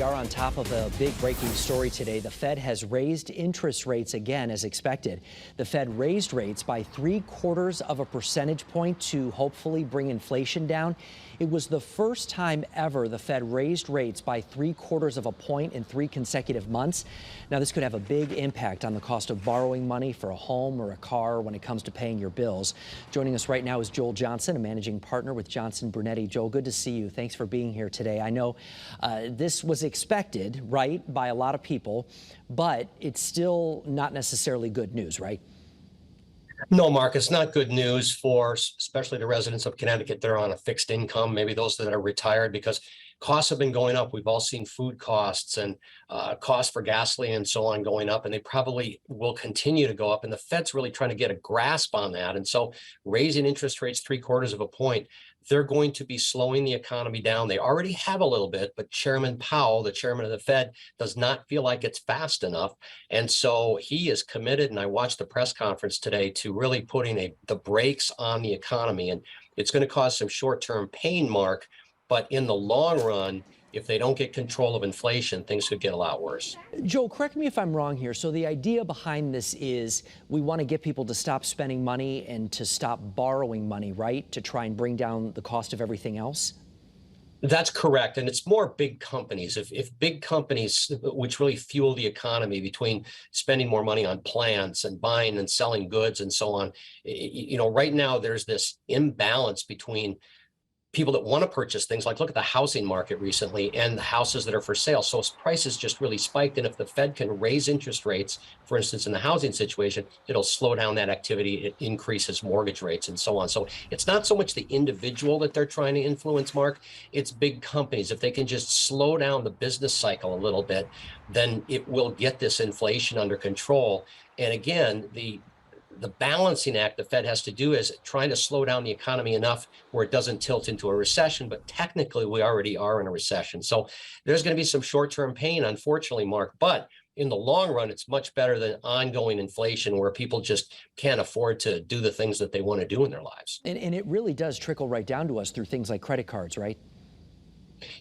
We are on top of a big breaking story today. The Fed has raised interest rates again as expected. The Fed raised rates by 3/4 of a percentage point to hopefully bring inflation down. It was the first time ever the Fed raised rates by 3/4 of a point in 3 consecutive months. Now, this could have a big impact on the cost of borrowing money for a home or a car when it comes to paying your bills. Joining us right now is Joel Johnson, a managing partner with Johnson Brunetti. Joel, good to see you. Thanks for being here today. I know this was expected, right, by a lot of people, but it's still not necessarily good news, right? No, Mark, it's not good news for especially the residents of Connecticut that are on a fixed income, maybe those that are retired, because costs have been going up. We've all seen food costs and costs for gasoline and so on going up, and they probably will continue to go up. And the Fed's really trying to get a grasp on that. And so raising interest rates 3/4 of a point, they're going to be slowing the economy down. They already have a little bit, but Chairman Powell, the chairman of the Fed, does not feel like it's fast enough. And so he is committed, and I watched the press conference today, to really putting the brakes on the economy. And it's going to cause some short-term pain, Mark, but in the long run, if they don't get control of inflation, things could get a lot worse. Joel, correct me if I'm wrong here. So the idea behind this is we want to get people to stop spending money and to stop borrowing money, right? To try and bring down the cost of everything else? That's correct. And it's more big companies. If big companies, which really fuel the economy between spending more money on plants and buying and selling goods and so on, right now there's this imbalance between people that want to purchase things, like look at the housing market recently and the houses that are for sale. So prices just really spiked. And if the Fed can raise interest rates, for instance, in the housing situation, it'll slow down that activity. It increases mortgage rates and so on. So it's not so much the individual that they're trying to influence, Mark. It's big companies. If they can just slow down the business cycle a little bit, then it will get this inflation under control. And again, the balancing act the Fed has to do is trying to slow down the economy enough where it doesn't tilt into a recession. But technically, we already are in a recession. So there's going to be some short-term pain, unfortunately, Mark. But in the long run, it's much better than ongoing inflation where people just can't afford to do the things that they want to do in their lives. And it really does trickle right down to us through things like credit cards, right?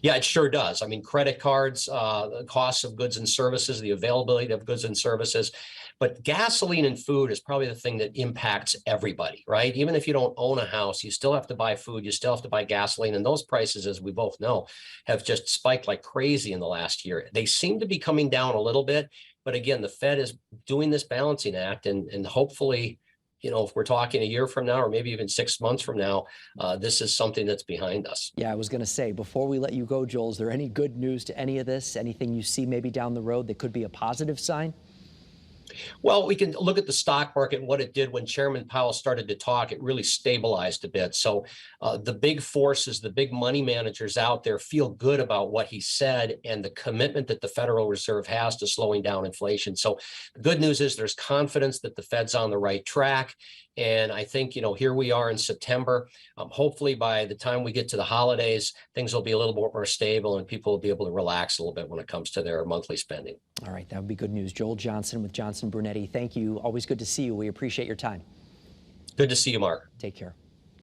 Yeah, it sure does. I mean, credit cards, the costs of goods and services, the availability of goods and services. But gasoline and food is probably the thing that impacts everybody, right? Even if you don't own a house, you still have to buy food, you still have to buy gasoline. And those prices, as we both know, have just spiked like crazy in the last year. They seem to be coming down a little bit. But again, the Fed is doing this balancing act, and hopefully, if we're talking a year from now, or maybe even 6 months from now, this is something that's behind us. Yeah, I was going to say, before we let you go, Joel, is there any good news to any of this? Anything you see maybe down the road that could be a positive sign? Well, we can look at the stock market and what it did when Chairman Powell started to talk. It really stabilized a bit. So the big forces, the big money managers out there feel good about what he said and the commitment that the Federal Reserve has to slowing down inflation. So the good news is there's confidence that the Fed's on the right track. And I think, here we are in September. Hopefully, by the time we get to the holidays, things will be a little more stable and people will be able to relax a little bit when it comes to their monthly spending. All right, that would be good news. Joel Johnson with Johnson Brunetti, thank you. Always good to see you. We appreciate your time. Good to see you, Mark. Take care.